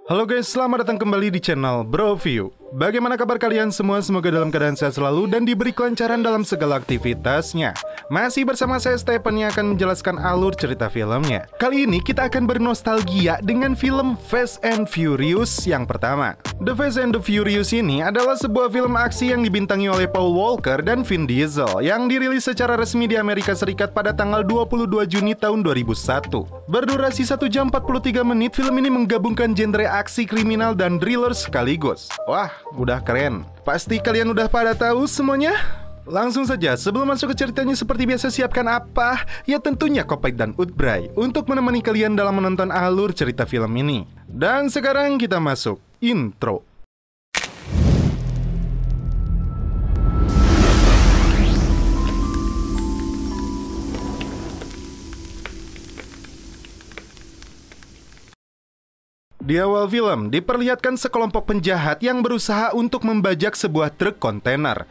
Halo guys, selamat datang kembali di channel Broview. Bagaimana kabar kalian semua? Semoga dalam keadaan sehat selalu dan diberi kelancaran dalam segala aktivitasnya. Masih bersama saya Stephen yang akan menjelaskan alur cerita filmnya. Kali ini kita akan bernostalgia dengan film Fast and Furious yang pertama. The Fast and the Furious ini adalah sebuah film aksi yang dibintangi oleh Paul Walker dan Vin Diesel yang dirilis secara resmi di Amerika Serikat pada tanggal 22 Juni tahun 2001. Berdurasi 1 jam 43 menit, film ini menggabungkan genre aksi, kriminal, dan thriller sekaligus. Wah, udah keren. Pasti kalian udah pada tahu semuanya? Langsung saja, sebelum masuk ke ceritanya seperti biasa siapkan apa? Ya tentunya Kopek dan Utbray untuk menemani kalian dalam menonton alur cerita film ini. Dan sekarang kita masuk intro. Di awal film, diperlihatkan sekelompok penjahat yang berusaha untuk membajak sebuah truk kontainer.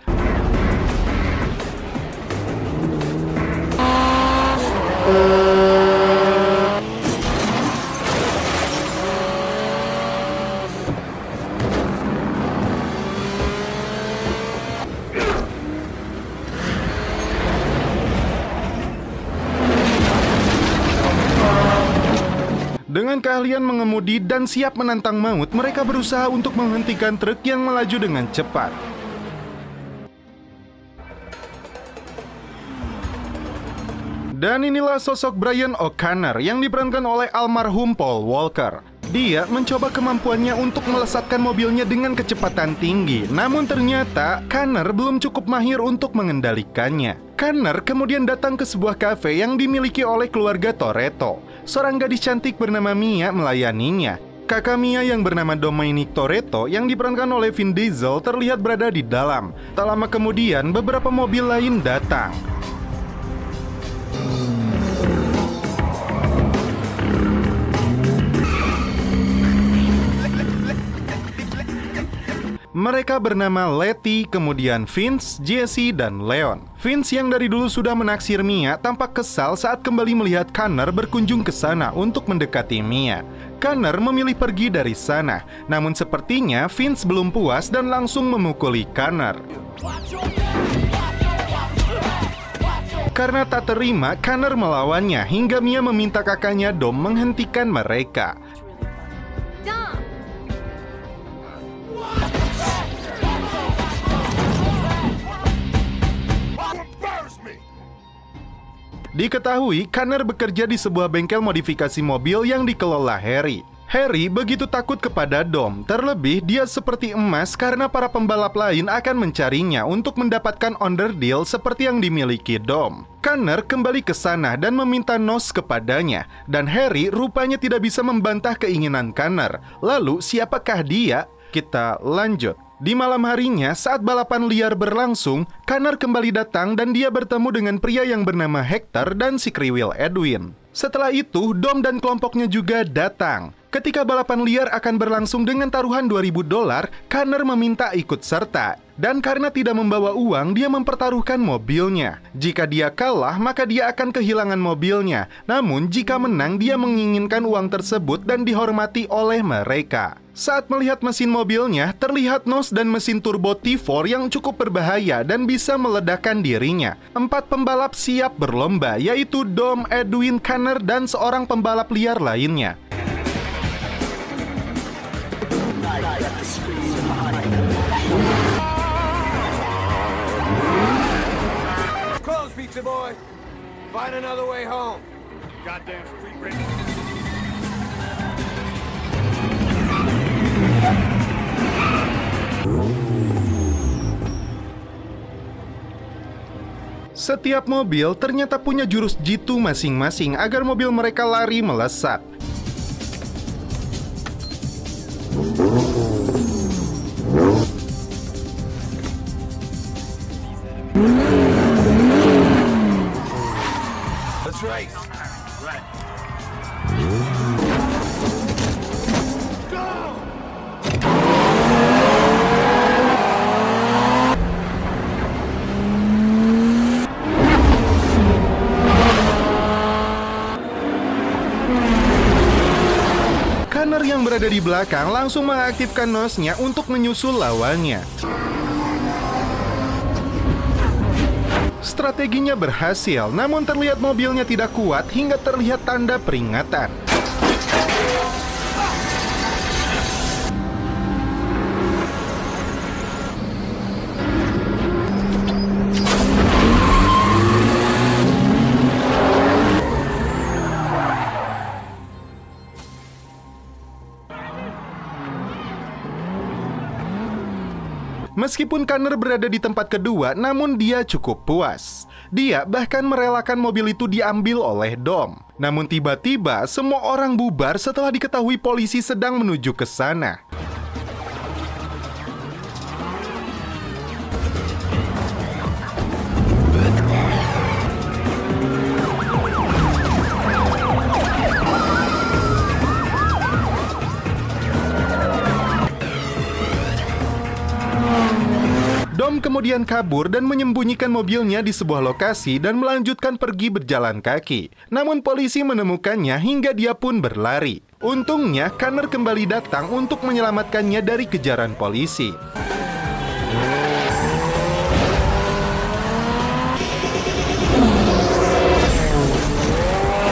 Dengan keahlian mengemudi dan siap menantang maut, mereka berusaha untuk menghentikan truk yang melaju dengan cepat. Dan inilah sosok Brian O'Connor yang diperankan oleh almarhum Paul Walker. Dia mencoba kemampuannya untuk melesatkan mobilnya dengan kecepatan tinggi. Namun ternyata Connor belum cukup mahir untuk mengendalikannya. Connor kemudian datang ke sebuah kafe yang dimiliki oleh keluarga Toretto. Seorang gadis cantik bernama Mia melayaninya. Kakak Mia yang bernama Dominic Toretto yang diperankan oleh Vin Diesel terlihat berada di dalam. Tak lama kemudian beberapa mobil lain datang. Mereka bernama Letty, kemudian Vince, Jesse, dan Leon. Vince yang dari dulu sudah menaksir Mia tampak kesal saat kembali melihat Connor berkunjung ke sana untuk mendekati Mia. Connor memilih pergi dari sana, namun sepertinya Vince belum puas dan langsung memukuli Connor. Karena tak terima, Connor melawannya hingga Mia meminta kakaknya Dom menghentikan mereka. Diketahui, Connor bekerja di sebuah bengkel modifikasi mobil yang dikelola Harry. Harry begitu takut kepada Dom, terlebih dia seperti emas karena para pembalap lain akan mencarinya untuk mendapatkan onderdil seperti yang dimiliki Dom. Connor kembali ke sana dan meminta nos kepadanya, dan Harry rupanya tidak bisa membantah keinginan Connor. Lalu siapakah dia? Kita lanjut. Di malam harinya, saat balapan liar berlangsung, Connor kembali datang dan dia bertemu dengan pria yang bernama Hector dan si kriwil Edwin. Setelah itu, Dom dan kelompoknya juga datang. Ketika balapan liar akan berlangsung dengan taruhan $2.000, Connor meminta ikut serta. Dan karena tidak membawa uang, dia mempertaruhkan mobilnya. Jika dia kalah, maka dia akan kehilangan mobilnya. Namun, jika menang, dia menginginkan uang tersebut dan dihormati oleh mereka. Saat melihat mesin mobilnya, terlihat nos dan mesin turbo T4 yang cukup berbahaya dan bisa meledakkan dirinya. 4 pembalap siap berlomba, yaitu Dom, Edwin, Connor, dan seorang pembalap liar lainnya. Close, pizza boy. Find another way home. Goddamn street racing. Setiap mobil ternyata punya jurus jitu masing-masing agar mobil mereka lari melesat. Let's race. Right. Connor yang berada berada di belakang langsung mengaktifkan nosnya untuk menyusul lawannya. Strateginya berhasil, namun terlihat mobilnya tidak kuat hingga terlihat tanda peringatan. Meskipun Connor berada di tempat kedua, namun dia cukup puas. Dia bahkan merelakan mobil itu diambil oleh Dom. Namun tiba-tiba semua orang bubar setelah diketahui polisi sedang menuju ke sana. Dom kemudian kabur dan menyembunyikan mobilnya di sebuah lokasi dan melanjutkan pergi berjalan kaki. Namun polisi menemukannya hingga dia pun berlari. Untungnya, Connor kembali datang untuk menyelamatkannya dari kejaran polisi.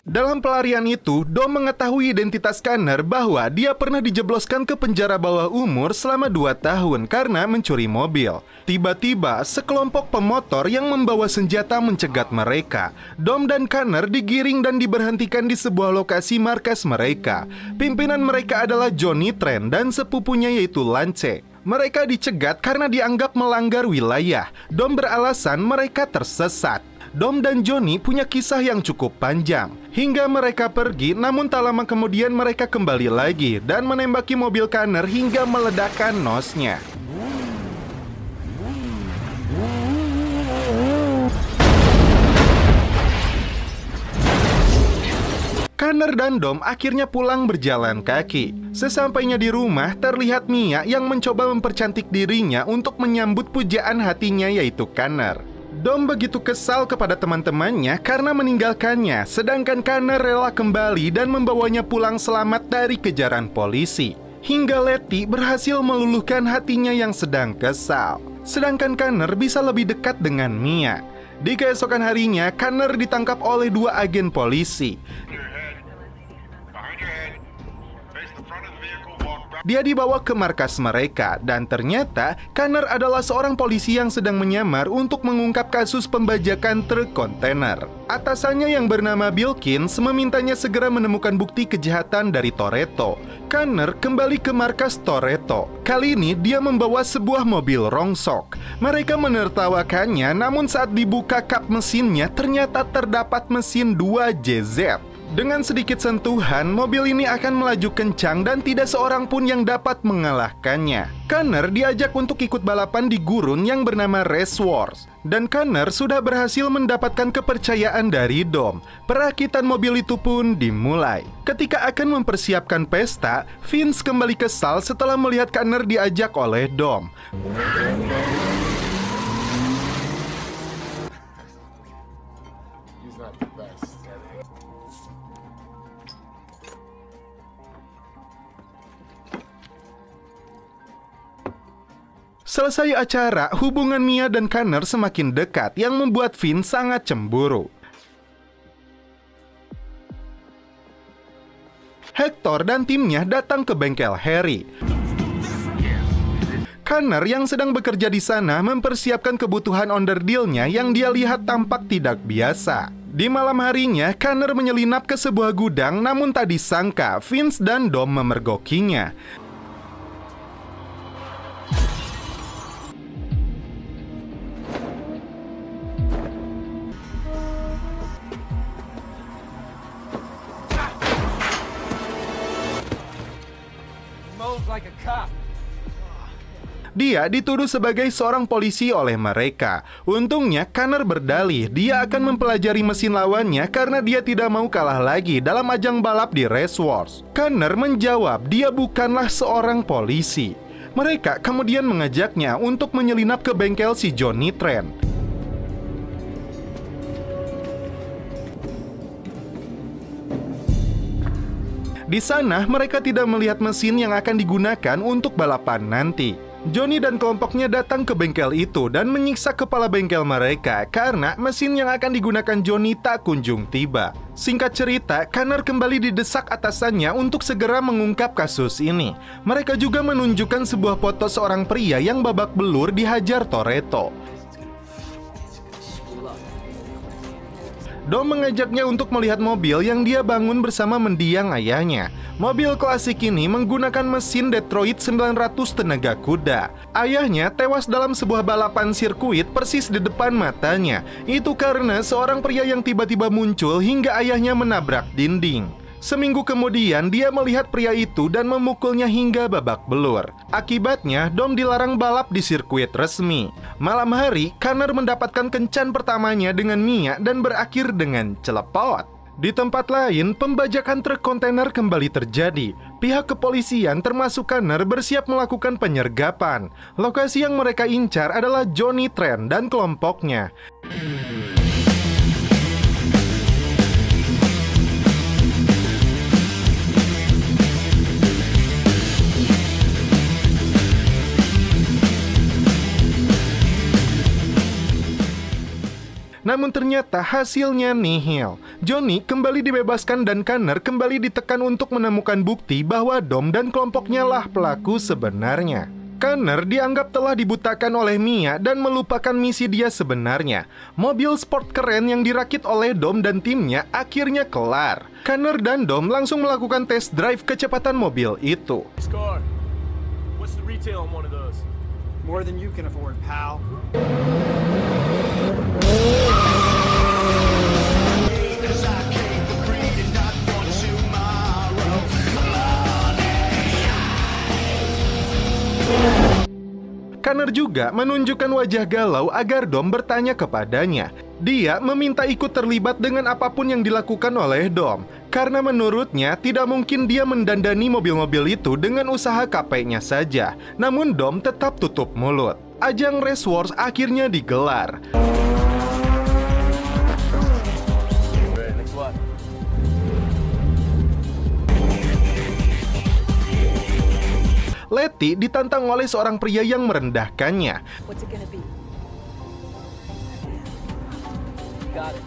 Dalam pelarian itu, Dom mengetahui identitas Connor bahwa dia pernah dijebloskan ke penjara bawah umur selama 2 tahun karena mencuri mobil. Tiba-tiba, sekelompok pemotor yang membawa senjata mencegat mereka. Dom dan Connor digiring dan diberhentikan di sebuah lokasi markas mereka. Pimpinan mereka adalah Johnny Tran dan sepupunya yaitu Lance. Mereka dicegat karena dianggap melanggar wilayah. Dom beralasan mereka tersesat. Dom dan Johnny punya kisah yang cukup panjang. Hingga mereka pergi, namun tak lama kemudian mereka kembali lagi dan menembaki mobil Connor hingga meledakkan nosnya. Connor dan Dom akhirnya pulang berjalan kaki. Sesampainya di rumah, terlihat Mia yang mencoba mempercantik dirinya untuk menyambut pujaan hatinya yaitu Connor. Dom begitu kesal kepada teman-temannya karena meninggalkannya, sedangkan Connor rela kembali dan membawanya pulang selamat dari kejaran polisi. Hingga Letty berhasil meluluhkan hatinya yang sedang kesal. Sedangkan Connor bisa lebih dekat dengan Mia. Di keesokan harinya, Connor ditangkap oleh 2 agen polisi. Dia dibawa ke markas mereka, dan ternyata Connor adalah seorang polisi yang sedang menyamar untuk mengungkap kasus pembajakan truk kontainer. Atasannya yang bernama Bilkins memintanya segera menemukan bukti kejahatan dari Toretto. Connor kembali ke markas Toretto. Kali ini dia membawa sebuah mobil rongsok. Mereka menertawakannya, namun saat dibuka kap mesinnya ternyata terdapat mesin 2JZ. Dengan sedikit sentuhan, mobil ini akan melaju kencang dan tidak seorang pun yang dapat mengalahkannya. Connor diajak untuk ikut balapan di gurun yang bernama Race Wars. Dan Connor sudah berhasil mendapatkan kepercayaan dari Dom. Perakitan mobil itu pun dimulai. Ketika akan mempersiapkan pesta, Vince kembali kesal setelah melihat Connor diajak oleh Dom. Selesai acara, hubungan Mia dan Connor semakin dekat yang membuat Vince sangat cemburu. Hector dan timnya datang ke bengkel Harry. Connor yang sedang bekerja di sana mempersiapkan kebutuhan onderdilnya yang dia lihat tampak tidak biasa. Di malam harinya, Connor menyelinap ke sebuah gudang, namun tak disangka Vince dan Dom memergokinya. Dia dituduh sebagai seorang polisi oleh mereka. Untungnya Connor berdalih dia akan mempelajari mesin lawannya karena dia tidak mau kalah lagi dalam ajang balap di Race Wars. Connor menjawab dia bukanlah seorang polisi. Mereka kemudian mengajaknya untuk menyelinap ke bengkel si Johnny Tran. Di sana, mereka tidak melihat mesin yang akan digunakan untuk balapan nanti. Johnny dan kelompoknya datang ke bengkel itu dan menyiksa kepala bengkel mereka karena mesin yang akan digunakan Johnny tak kunjung tiba. Singkat cerita, Connor kembali didesak atasannya untuk segera mengungkap kasus ini. Mereka juga menunjukkan sebuah foto seorang pria yang babak belur dihajar Toretto. Dom mengajaknya untuk melihat mobil yang dia bangun bersama mendiang ayahnya. Mobil klasik ini menggunakan mesin Detroit 900 tenaga kuda. Ayahnya tewas dalam sebuah balapan sirkuit persis di depan matanya. Itu karena seorang pria yang tiba-tiba muncul hingga ayahnya menabrak dinding. Seminggu kemudian, dia melihat pria itu dan memukulnya hingga babak belur. Akibatnya, Dom dilarang balap di sirkuit resmi. Malam hari, Connor mendapatkan kencan pertamanya dengan Mia dan berakhir dengan celepot. Di tempat lain, pembajakan truk kontainer kembali terjadi. Pihak kepolisian termasuk Connor bersiap melakukan penyergapan. Lokasi yang mereka incar adalah Johnny Tran dan kelompoknya. Namun ternyata hasilnya nihil. Johnny kembali dibebaskan dan Connor kembali ditekan untuk menemukan bukti bahwa Dom dan kelompoknya lah pelaku sebenarnya. Connor dianggap telah dibutakan oleh Mia dan melupakan misi dia sebenarnya. Mobil sport keren yang dirakit oleh Dom dan timnya akhirnya kelar. Connor dan Dom langsung melakukan test drive kecepatan mobil itu. What's the retail on one of those? More than you can afford, pal. Connor juga menunjukkan wajah galau agar Dom bertanya kepadanya. Dia meminta ikut terlibat dengan apapun yang dilakukan oleh Dom, karena menurutnya tidak mungkin dia mendandani mobil-mobil itu dengan usaha KP-nya saja. Namun Dom tetap tutup mulut. Ajang Race Wars akhirnya digelar. Letty ditantang oleh seorang pria yang merendahkannya. What's it gonna be? Got it.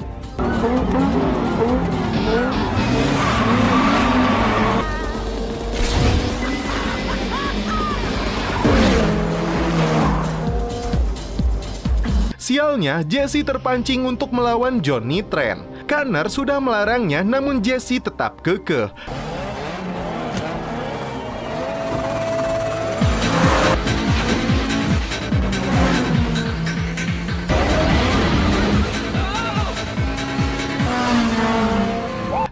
Sialnya, Jesse terpancing untuk melawan Johnny Tran. Connor sudah melarangnya, namun Jesse tetap kekeh.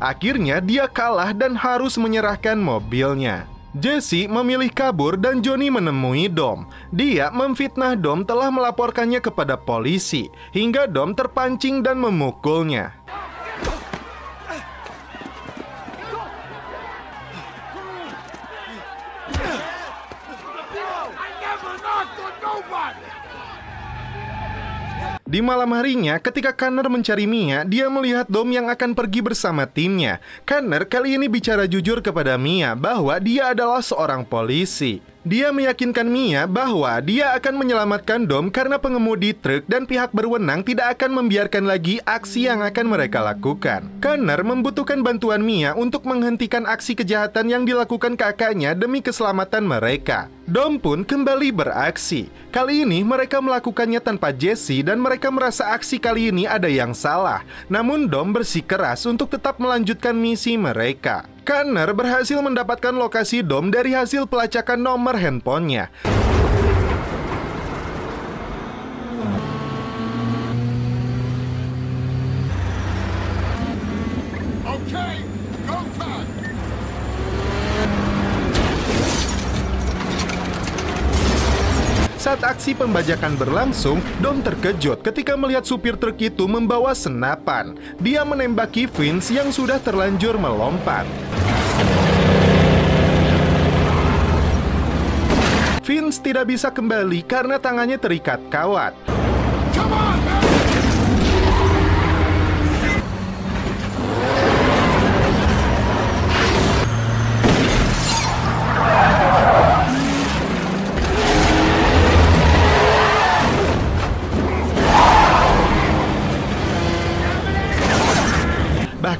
Akhirnya dia kalah dan harus menyerahkan mobilnya. Jesse memilih kabur dan Johnny menemui Dom. Dia memfitnah Dom telah melaporkannya kepada polisi, hingga Dom terpancing dan memukulnya. Di malam harinya, ketika Connor mencari Mia, dia melihat Dom yang akan pergi bersama timnya. Connor kali ini bicara jujur kepada Mia bahwa dia adalah seorang polisi. Dia meyakinkan Mia bahwa dia akan menyelamatkan Dom karena pengemudi truk dan pihak berwenang tidak akan membiarkan lagi aksi yang akan mereka lakukan. Connor membutuhkan bantuan Mia untuk menghentikan aksi kejahatan yang dilakukan kakaknya demi keselamatan mereka. Dom pun kembali beraksi. Kali ini mereka melakukannya tanpa Jesse dan mereka merasa aksi kali ini ada yang salah. Namun Dom bersikeras untuk tetap melanjutkan misi mereka. Connor berhasil mendapatkan lokasi Dom dari hasil pelacakan nomor handphonenya. Okay, go time. Saat aksi pembajakan berlangsung, Dom terkejut ketika melihat supir truk itu membawa senapan. Dia menembaki Vince yang sudah terlanjur melompat. Vince tidak bisa kembali karena tangannya terikat kawat. Come on, man!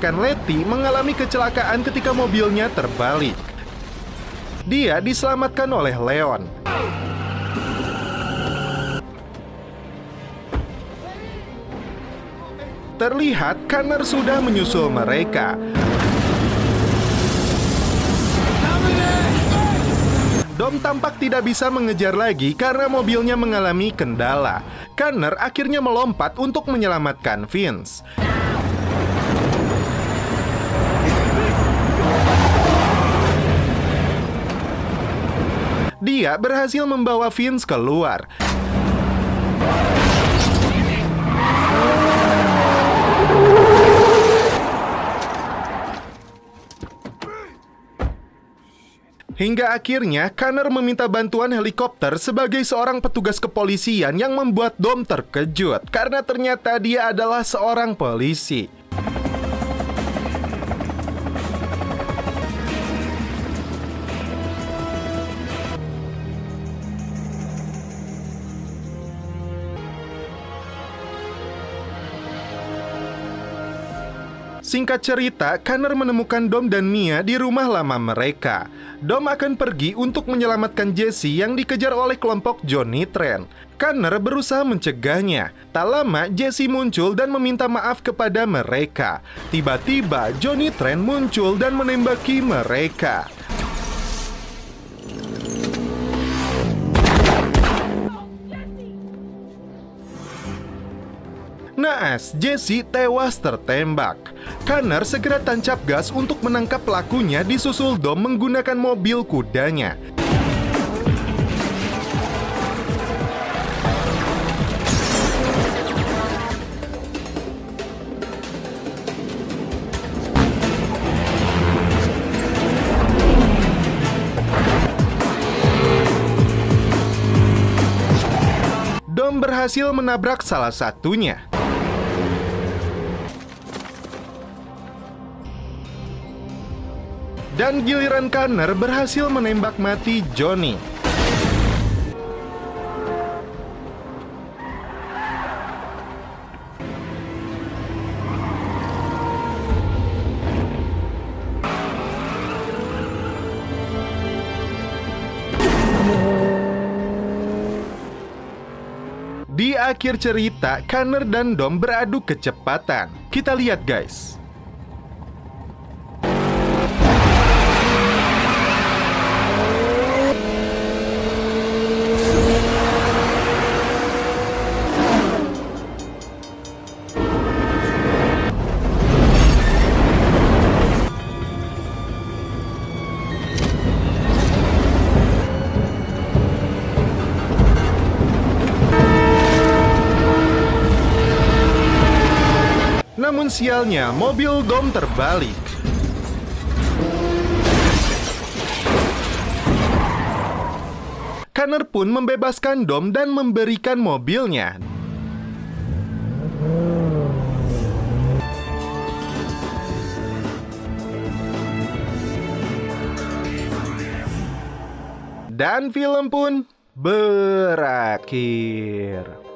Sedangkan Letty mengalami kecelakaan ketika mobilnya terbalik. Dia diselamatkan oleh Leon. Terlihat Connor sudah menyusul mereka. Dom tampak tidak bisa mengejar lagi karena mobilnya mengalami kendala. Connor akhirnya melompat untuk menyelamatkan Vince. Dia berhasil membawa Vince keluar. Hingga akhirnya Connor meminta bantuan helikopter sebagai seorang petugas kepolisian yang membuat Dom terkejut karena ternyata dia adalah seorang polisi. Singkat cerita, Connor menemukan Dom dan Mia di rumah lama mereka. Dom akan pergi untuk menyelamatkan Jesse yang dikejar oleh kelompok Johnny Trent. Connor berusaha mencegahnya. Tak lama, Jesse muncul dan meminta maaf kepada mereka. Tiba-tiba, Johnny Trent muncul dan menembaki mereka. Naas, Jesse tewas tertembak. Connor segera tancap gas untuk menangkap pelakunya, disusul Dom menggunakan mobil kudanya. Dom berhasil menabrak salah satunya. Dan giliran Connor berhasil menembak mati Johnny. Di akhir cerita, Connor dan Dom beradu kecepatan. Kita lihat guys. Namun sialnya, mobil Dom terbalik. Connor pun membebaskan Dom dan memberikan mobilnya. Dan film pun berakhir.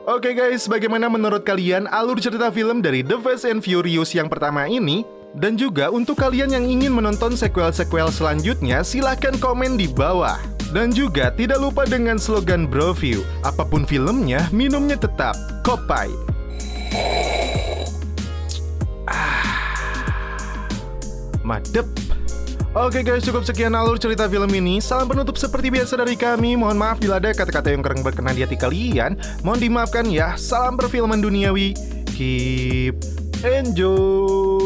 Oke guys, bagaimana menurut kalian alur cerita film dari The Fast and Furious yang pertama ini? Dan juga untuk kalian yang ingin menonton sequel-sequel selanjutnya, silahkan komen di bawah. Dan juga tidak lupa dengan slogan Broview, apapun filmnya, minumnya tetap Kopai. Madep. Oke guys, cukup sekian alur cerita film ini. Salam penutup seperti biasa dari kami. Mohon maaf bila ada kata-kata yang kurang berkenan di hati kalian. Mohon dimaafkan ya. Salam perfilman duniawi. Keep enjoy.